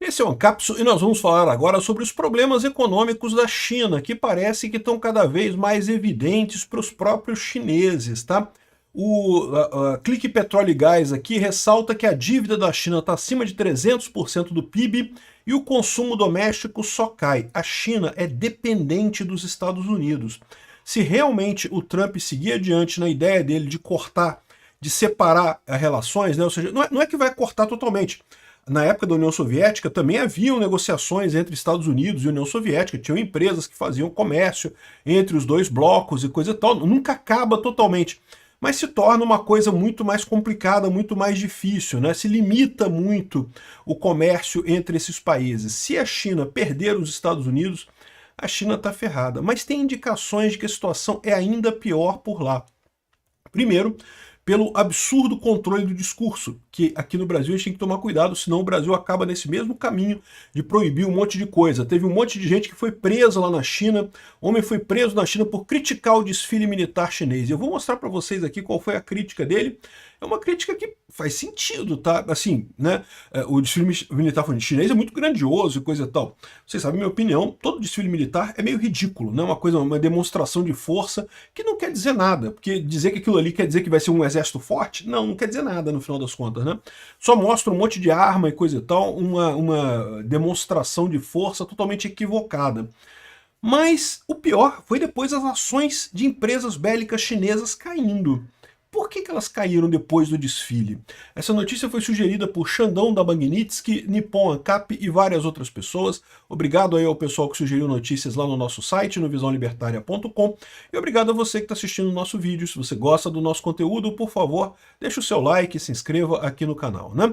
Esse é o Ancapso e nós vamos falar agora sobre os problemas econômicos da China, que parece que estão cada vez mais evidentes para os próprios chineses, tá? O Clique Petróleo e Gás aqui ressalta que a dívida da China está acima de 300% do PIB e o consumo doméstico só cai. A China é dependente dos Estados Unidos. Se realmente o Trump seguir adiante na ideia dele de cortar, de separar as relações, né? Ou seja, não é que vai cortar totalmente. Na época da União Soviética também haviam negociações entre Estados Unidos e União Soviética, tinham empresas que faziam comércio entre os dois blocos e coisa e tal, nunca acaba totalmente, mas se torna uma coisa muito mais complicada, muito mais difícil, né? Se limita muito o comércio entre esses países. Se a China perder os Estados Unidos, a China está ferrada, mas tem indicações de que a situação é ainda pior por lá. Primeiro, pelo absurdo controle do discurso, que aqui no Brasil a gente tem que tomar cuidado, senão o Brasil acaba nesse mesmo caminho de proibir um monte de coisa. Teve um monte de gente que foi presa lá na China, homem foi preso na China por criticar o desfile militar chinês. Eu vou mostrar para vocês aqui qual foi a crítica dele. É uma crítica que faz sentido, tá? Assim, né? O desfile militar chinês é muito grandioso e coisa e tal. Vocês sabem a minha opinião, todo desfile militar é meio ridículo, né? Uma demonstração de força que não quer dizer nada, porque dizer que aquilo ali quer dizer que vai ser um exército forte, não quer dizer nada no final das contas, né? Só mostra um monte de arma e coisa e tal, uma demonstração de força totalmente equivocada. Mas o pior foi depois as ações de empresas bélicas chinesas caindo. Por que elas caíram depois do desfile? Essa notícia foi sugerida por Shandong da Magnitsky, Nippon Ancap e várias outras pessoas. Obrigado aí ao pessoal que sugeriu notícias lá no nosso site, no visãolibertaria.com. E obrigado a você que está assistindo o nosso vídeo. Se você gosta do nosso conteúdo, por favor, deixe o seu like e se inscreva aqui no canal, né?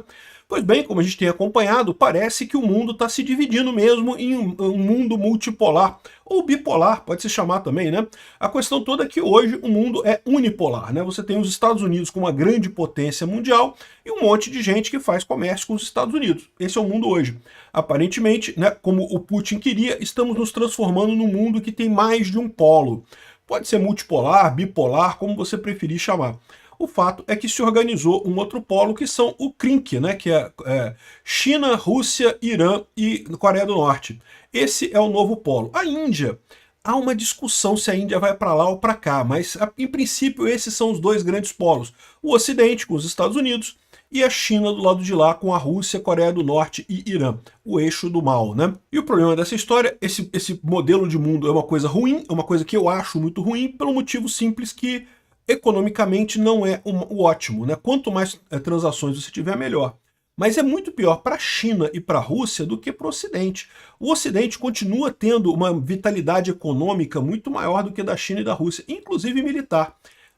Pois bem, como a gente tem acompanhado, parece que o mundo está se dividindo mesmo em um mundo multipolar, ou bipolar, pode se chamar também, né? A questão toda é que hoje o mundo é unipolar, né? Você tem os Estados Unidos como uma grande potência mundial e um monte de gente que faz comércio com os Estados Unidos. Esse é o mundo hoje. Aparentemente, né, como o Putin queria, estamos nos transformando num mundo que tem mais de um polo. Pode ser multipolar, bipolar, como você preferir chamar. O fato é que se organizou um outro polo que são o CRINC, né, que é China, Rússia, Irã e Coreia do Norte. Esse é o novo polo. A Índia, há uma discussão se a Índia vai para lá ou para cá, mas em princípio esses são os dois grandes polos. O Ocidente com os Estados Unidos e a China do lado de lá com a Rússia, Coreia do Norte e Irã, o eixo do mal, né? E o problema dessa história, esse modelo de mundo é uma coisa ruim, é uma coisa que eu acho muito ruim, pelo motivo simples que economicamente não é o ótimo, né? Quanto mais transações você tiver, melhor. Mas é muito pior para a China e para a Rússia do que para o Ocidente. O Ocidente continua tendo uma vitalidade econômica muito maior do que da China e da Rússia, inclusive militar.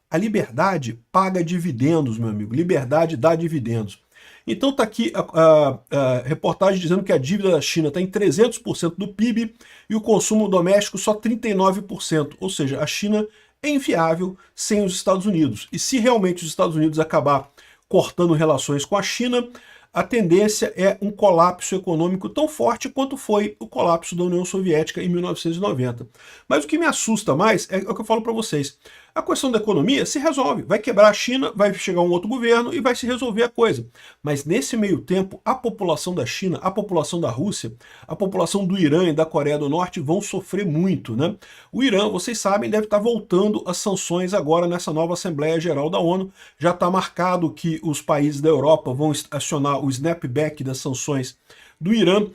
A liberdade paga dividendos, meu amigo. Liberdade dá dividendos. Então está aqui a reportagem dizendo que a dívida da China está em 300% do PIB e o consumo doméstico só 39%. Ou seja, a China é inviável sem os Estados Unidos. E se realmente os Estados Unidos acabar cortando relações com a China, a tendência é um colapso econômico tão forte quanto foi o colapso da União Soviética em 1990. Mas o que me assusta mais é o que eu falo para vocês. A questão da economia se resolve. Vai quebrar a China, vai chegar um outro governo e vai se resolver a coisa. Mas nesse meio tempo, a população da China, a população da Rússia, a população do Irã e da Coreia do Norte vão sofrer muito, né? O Irã, vocês sabem, deve estar voltando às sanções agora nessa nova Assembleia Geral da ONU. Já está marcado que os países da Europa vão acionar o snapback das sanções do Irã.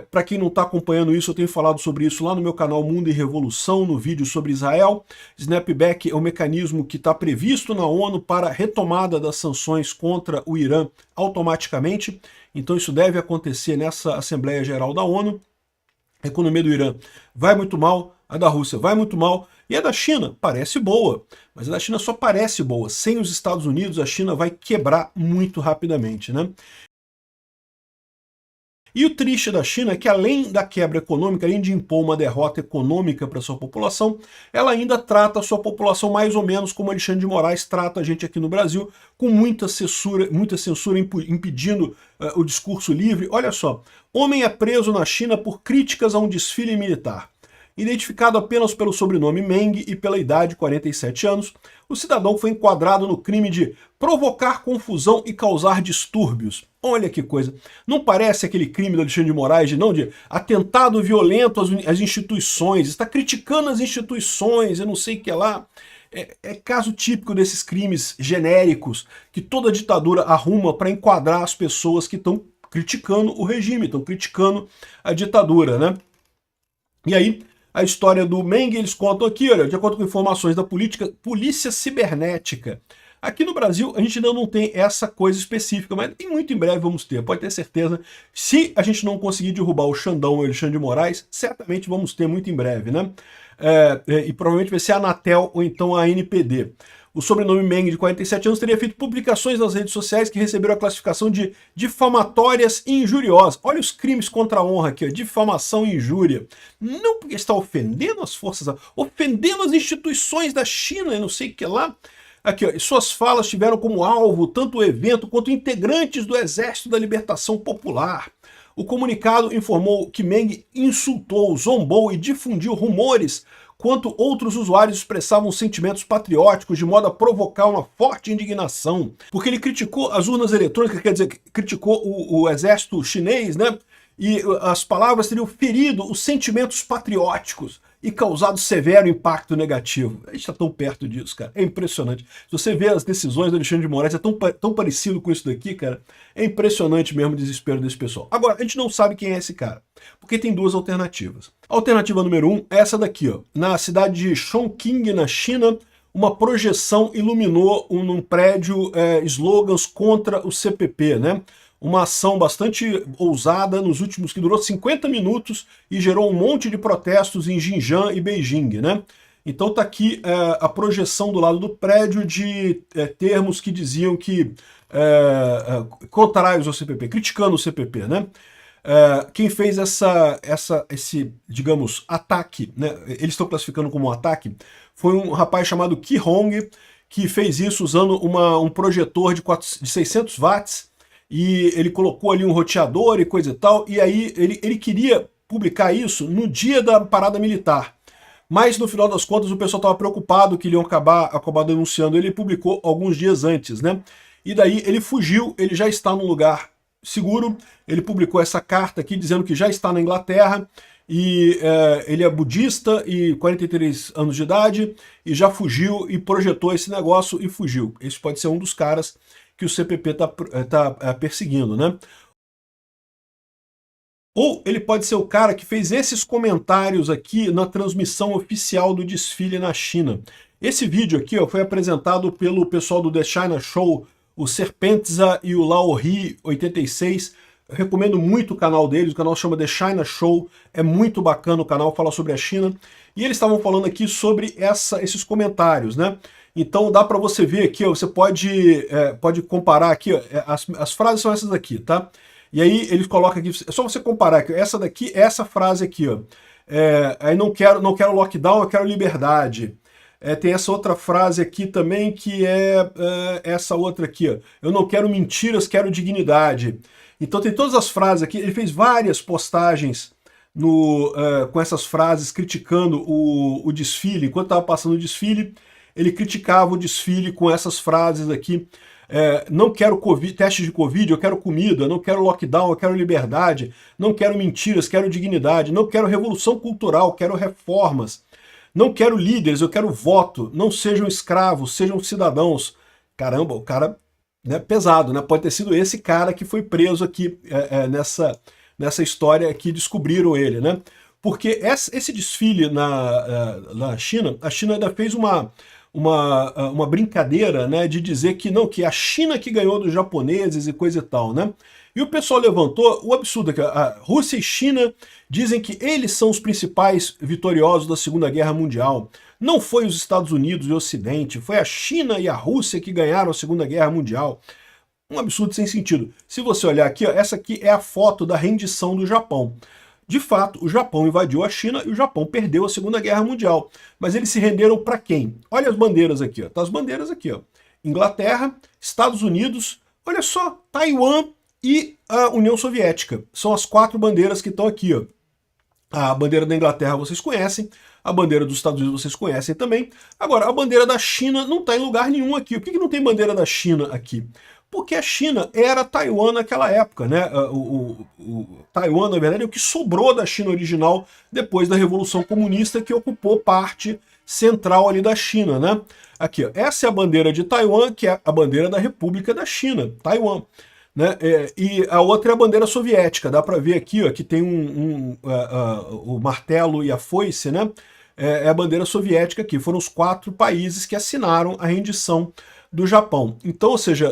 Para quem não está acompanhando isso, eu tenho falado sobre isso lá no meu canal Mundo e Revolução, no vídeo sobre Israel. Snapback é um mecanismo que está previsto na ONU para retomada das sanções contra o Irã automaticamente. Então isso deve acontecer nessa Assembleia Geral da ONU. A economia do Irã vai muito mal, a da Rússia vai muito mal, e a da China parece boa, mas a da China só parece boa. Sem os Estados Unidos, a China vai quebrar muito rapidamente, né? E o triste da China é que, além da quebra econômica, além de impor uma derrota econômica para sua população, ela ainda trata a sua população mais ou menos como Alexandre de Moraes trata a gente aqui no Brasil, com muita censura impedindo o discurso livre. Olha só, homem é preso na China por críticas a um desfile militar. Identificado apenas pelo sobrenome Meng e pela idade, 47 anos, o cidadão foi enquadrado no crime de provocar confusão e causar distúrbios. Olha que coisa. Não parece aquele crime do Alexandre de Moraes de atentado violento às instituições, está criticando as instituições, eu não sei o que lá. É caso típico desses crimes genéricos que toda ditadura arruma para enquadrar as pessoas que estão criticando o regime, estão criticando a ditadura, né? E aí, a história do Meng, eles contam aqui, olha, de acordo com informações da polícia cibernética. Aqui no Brasil, a gente ainda não tem essa coisa específica, mas muito em breve vamos ter, pode ter certeza. Se a gente não conseguir derrubar o Xandão ou o Alexandre de Moraes, certamente vamos ter muito em breve, né? E provavelmente vai ser a Anatel ou então a ANPD. O sobrenome Meng, de 47 anos, teria feito publicações nas redes sociais que receberam a classificação de difamatórias e injuriosas. Olha os crimes contra a honra aqui, ó, difamação e injúria. Não porque está ofendendo as forças, ofendendo as instituições da China, eu não sei o que lá. Aqui, ó, suas falas tiveram como alvo tanto o evento quanto integrantes do Exército da Libertação Popular. O comunicado informou que Meng insultou, zombou e difundiu rumores quanto outros usuários expressavam sentimentos patrióticos de modo a provocar uma forte indignação. Porque ele criticou as urnas eletrônicas, quer dizer, criticou o exército chinês, né? E as palavras teriam ferido os sentimentos patrióticos e causado severo impacto negativo. A gente está tão perto disso, cara. É impressionante. Se você vê as decisões do Alexandre de Moraes, é tão parecido com isso daqui, cara. É impressionante mesmo o desespero desse pessoal. Agora, a gente não sabe quem é esse cara, porque tem duas alternativas. A alternativa número 1 é essa daqui, ó. Na cidade de Chongqing, na China, uma projeção iluminou num prédio slogans contra o CPP, né? Uma ação bastante ousada nos últimos, que durou 50 minutos e gerou um monte de protestos em Xinjiang e Beijing, né? Então tá aqui a projeção do lado do prédio de termos que diziam que contrários ao CPP, criticando o CPP, né? Quem fez esse, digamos, ataque, né? Eles estão classificando como um ataque, foi um rapaz chamado Qi Hong, que fez isso usando um projetor de 600 watts, e ele colocou ali um roteador e coisa e tal, e aí ele queria publicar isso no dia da parada militar. Mas no final das contas o pessoal estava preocupado que iriam acabar denunciando ele, publicou alguns dias antes, né? E daí ele fugiu, ele já está num lugar seguro, ele publicou essa carta aqui dizendo que já está na Inglaterra, e ele é budista e 43 anos de idade, e já fugiu e projetou esse negócio e fugiu. Esse pode ser um dos caras que o CPP tá perseguindo, né? Ou ele pode ser o cara que fez esses comentários aqui na transmissão oficial do desfile na China. Esse vídeo aqui, ó, foi apresentado pelo pessoal do The China Show, o Serpentza e o Laohi 86. Eu recomendo muito o canal deles, o canal chama The China Show, é muito bacana o canal, fala sobre a China. E eles estavam falando aqui sobre esses comentários, né? Então dá para você ver aqui, ó, você pode comparar aqui, ó, as frases são essas aqui, tá? E aí eles colocam aqui, é só você comparar aqui, essa daqui é essa frase aqui, ó. Aí não quero lockdown, eu quero liberdade. Tem essa outra frase aqui também, que é essa outra aqui, ó. Eu não quero mentiras, quero dignidade. Então tem todas as frases aqui, ele fez várias postagens com essas frases criticando o desfile. Enquanto estava passando o desfile, ele criticava o desfile com essas frases aqui. Não quero testes de Covid, eu quero comida. Não quero lockdown, eu quero liberdade. Não quero mentiras, quero dignidade. Não quero revolução cultural, quero reformas. Não quero líderes, eu quero voto. Não sejam escravos, sejam cidadãos. Caramba, o cara, né, pesado, né? Pode ter sido esse cara que foi preso aqui nessa história que descobriram ele, né? Porque esse desfile na China, a China ainda fez uma brincadeira, né, de dizer que não, que a China que ganhou dos japoneses e coisa e tal, né? E o pessoal levantou o absurdo, que a Rússia e China dizem que eles são os principais vitoriosos da Segunda Guerra Mundial. Não foi os Estados Unidos e o Ocidente, foi a China e a Rússia que ganharam a Segunda Guerra Mundial. Um absurdo sem sentido. Se você olhar aqui, ó, essa aqui é a foto da rendição do Japão. De fato, o Japão invadiu a China e o Japão perdeu a Segunda Guerra Mundial. Mas eles se renderam para quem? Olha as bandeiras aqui, ó. Tá as bandeiras aqui, ó. Inglaterra, Estados Unidos, olha só, Taiwan e a União Soviética. São as 4 bandeiras que estão aqui, ó. A bandeira da Inglaterra vocês conhecem, a bandeira dos Estados Unidos vocês conhecem também. Agora, a bandeira da China não está em lugar nenhum aqui. Por que não tem bandeira da China aqui? Porque a China era Taiwan naquela época, né? O Taiwan, na verdade, é o que sobrou da China original depois da Revolução Comunista, que ocupou parte central ali da China, né? Aqui, ó, essa é a bandeira de Taiwan, que é a bandeira da República da China, Taiwan. Né? E a outra é a bandeira soviética, dá para ver aqui, ó, que tem o martelo e a foice, né? É a bandeira soviética aqui, foram os 4 países que assinaram a rendição do Japão. Então, ou seja,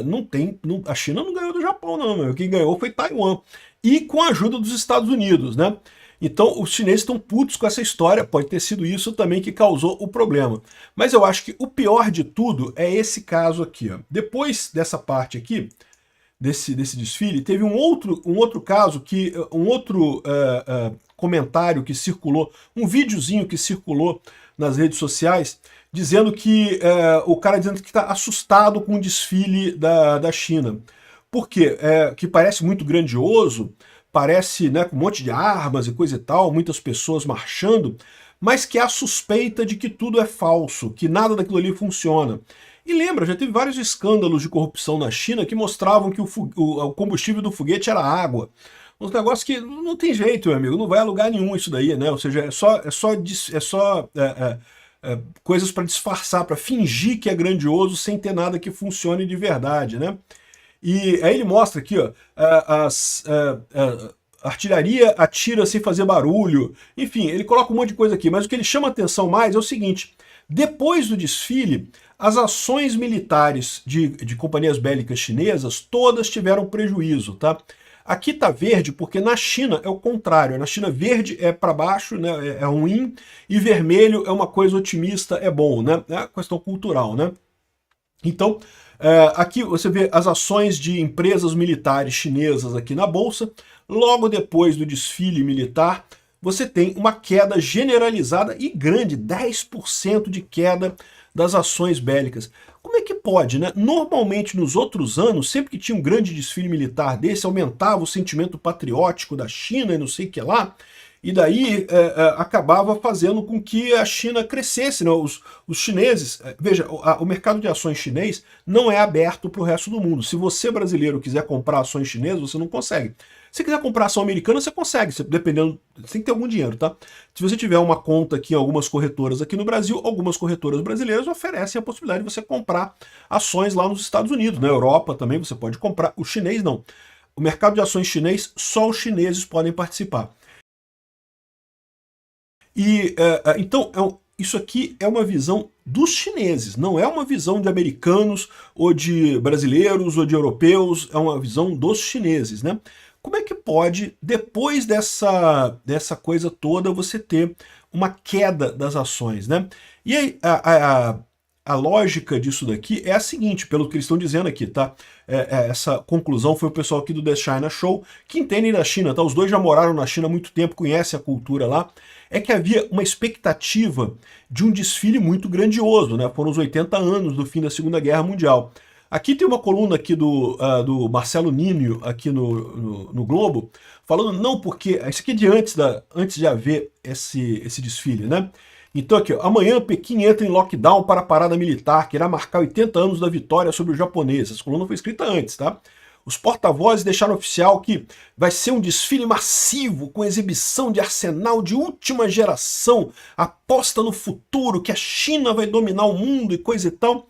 a China não ganhou do Japão, não, meu. Quem ganhou foi Taiwan, e com a ajuda dos Estados Unidos, né? Então, os chineses estão putos com essa história, pode ter sido isso também que causou o problema. Mas eu acho que o pior de tudo é esse caso aqui, ó. Depois dessa parte aqui, desse desfile, teve um outro caso, um outro comentário que circulou, um videozinho que circulou nas redes sociais, dizendo que o cara dizendo que está assustado com o desfile da China. Por quê? Que parece muito grandioso, parece, né, com um monte de armas e coisa e tal, muitas pessoas marchando, mas que há suspeita de que tudo é falso, que nada daquilo ali funciona. E lembra, já teve vários escândalos de corrupção na China que mostravam que o combustível do foguete era água. Uns negócios que não tem jeito, meu amigo, não vai a lugar nenhum isso daí, né? Ou seja, coisas para disfarçar, para fingir que é grandioso sem ter nada que funcione de verdade, né? E aí ele mostra aqui, ó, a artilharia atira sem fazer barulho, enfim, ele coloca um monte de coisa aqui, mas o que ele chama atenção mais é o seguinte: depois do desfile, as ações militares de companhias bélicas chinesas todas tiveram prejuízo, tá? Aqui tá verde porque na China é o contrário. Na China verde é para baixo, né, é ruim, e vermelho é uma coisa otimista, é bom, né? É uma questão cultural, né? Então, aqui você vê as ações de empresas militares chinesas aqui na bolsa. Logo depois do desfile militar, você tem uma queda generalizada e grande, 10% de queda das ações bélicas. Como é que pode, né? Normalmente, nos outros anos, sempre que tinha um grande desfile militar desse, aumentava o sentimento patriótico da China e não sei o que lá, e daí acabava fazendo com que a China crescesse, né? Os chineses, veja, o mercado de ações chinês não é aberto para o resto do mundo. Se você, brasileiro, quiser comprar ações chinesas, você não consegue. Se quiser comprar ação americana, você consegue, dependendo, você tem que ter algum dinheiro, tá? Se você tiver uma conta aqui em algumas corretoras aqui no Brasil, algumas corretoras brasileiras oferecem a possibilidade de você comprar ações lá nos Estados Unidos, na Europa também você pode comprar, o chinês não. O mercado de ações chinês, só os chineses podem participar. E então, isso aqui é uma visão dos chineses, não é uma visão de americanos, ou de brasileiros, ou de europeus, é uma visão dos chineses, né? Como é que pode, depois dessa coisa toda, você ter uma queda das ações, né? E aí, a lógica disso daqui é a seguinte, pelo que eles estão dizendo aqui, tá? Essa conclusão foi o pessoal aqui do The China Show, que entendem da China, tá? Os dois já moraram na China há muito tempo, conhecem a cultura lá. É que havia uma expectativa de um desfile muito grandioso, né? Foram os 80 anos do fim da Segunda Guerra Mundial. Aqui tem uma coluna aqui do Marcelo Ninho, aqui no Globo, falando não porque... Isso aqui é de antes de haver esse desfile, né? Então aqui, ó, amanhã Pequim entra em lockdown para a parada militar, que irá marcar 80 anos da vitória sobre os japoneses. Essa coluna foi escrita antes, tá? Os porta-vozes deixaram oficial que vai ser um desfile massivo, com exibição de arsenal de última geração, aposta no futuro, que a China vai dominar o mundo e coisa e tal.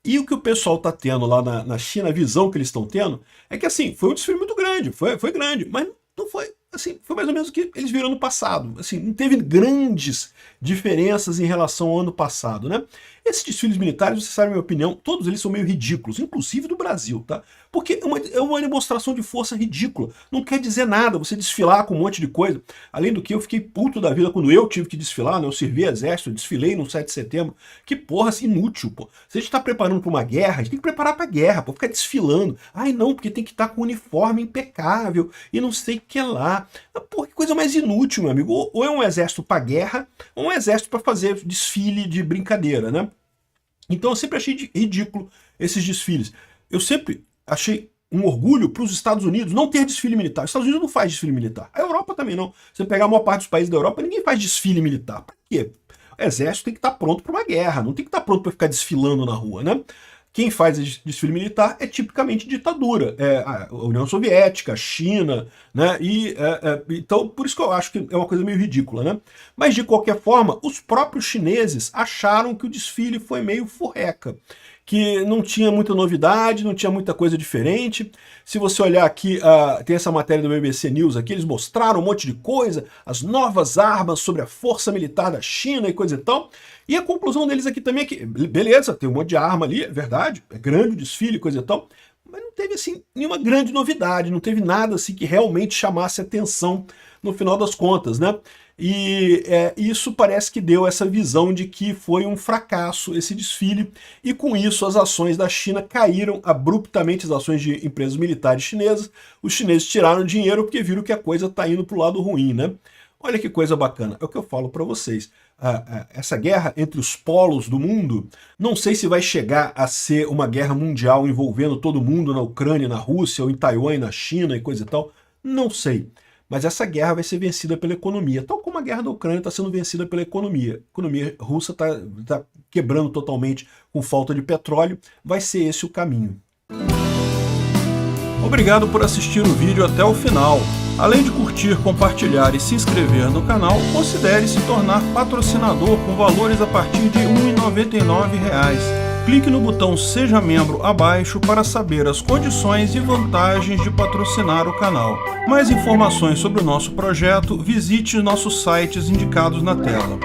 E o que o pessoal está tendo lá na China, a visão que eles estão tendo, é que assim, foi um desfile muito grande, foi grande, mas não foi, assim, foi mais ou menos o que eles viram no passado. Assim, não teve grandes diferenças em relação ao ano passado, né? Esses desfiles militares, você sabe a minha opinião, todos eles são meio ridículos, inclusive do Brasil, tá? Porque é uma demonstração de força ridícula. Não quer dizer nada você desfilar com um monte de coisa. Além do que, eu fiquei puto da vida quando eu tive que desfilar, né? Eu servi exército, eu desfilei no 7 de setembro. Que porra assim, inútil, pô. Se a gente tá preparando pra uma guerra, a gente tem que preparar pra guerra, pô. Ficar desfilando. Ai não, porque tem que estar com o uniforme impecável e não sei o que lá. Porra, que coisa mais inútil, meu amigo. Ou é um exército pra guerra, ou um exército pra fazer desfile de brincadeira, né? Então eu sempre achei ridículo esses desfiles. Eu sempre achei um orgulho para os Estados Unidos não ter desfile militar. Os Estados Unidos não faz desfile militar. A Europa também não. Se você pegar a maior parte dos países da Europa, ninguém faz desfile militar. Por quê? O exército tem que estar pronto para uma guerra, não tem que estar pronto para ficar desfilando na rua, né? Quem faz desfile militar é tipicamente ditadura, a União Soviética, a China, né? Então, por isso que eu acho que é uma coisa meio ridícula, né? Mas, de qualquer forma, os próprios chineses acharam que o desfile foi meio furreca, que não tinha muita novidade, não tinha muita coisa diferente. Se você olhar aqui, tem essa matéria do BBC News aqui, eles mostraram um monte de coisa, as novas armas sobre a força militar da China e coisa e tal. E a conclusão deles aqui também é que, beleza, tem um monte de arma ali, é verdade, é grande o desfile e coisa e tal, mas não teve, assim, nenhuma grande novidade, não teve nada, assim, que realmente chamasse atenção no final das contas, né? E isso parece que deu essa visão de que foi um fracasso esse desfile, e com isso as ações da China caíram abruptamente, as ações de empresas militares chinesas. Os chineses tiraram dinheiro porque viram que a coisa está indo para o lado ruim, né? Olha que coisa bacana, é o que eu falo para vocês. Essa guerra entre os polos do mundo, não sei se vai chegar a ser uma guerra mundial envolvendo todo mundo na Ucrânia, na Rússia, ou em Taiwan e na China e coisa e tal, não sei. Mas essa guerra vai ser vencida pela economia, tal como a guerra da Ucrânia está sendo vencida pela economia. A economia russa está quebrando totalmente com falta de petróleo, vai ser esse o caminho. Obrigado por assistir o vídeo até o final. Além de curtir, compartilhar e se inscrever no canal, considere se tornar patrocinador com valores a partir de R$ 1,99. Clique no botão Seja Membro abaixo para saber as condições e vantagens de patrocinar o canal. Mais informações sobre o nosso projeto, visite nossos sites indicados na tela.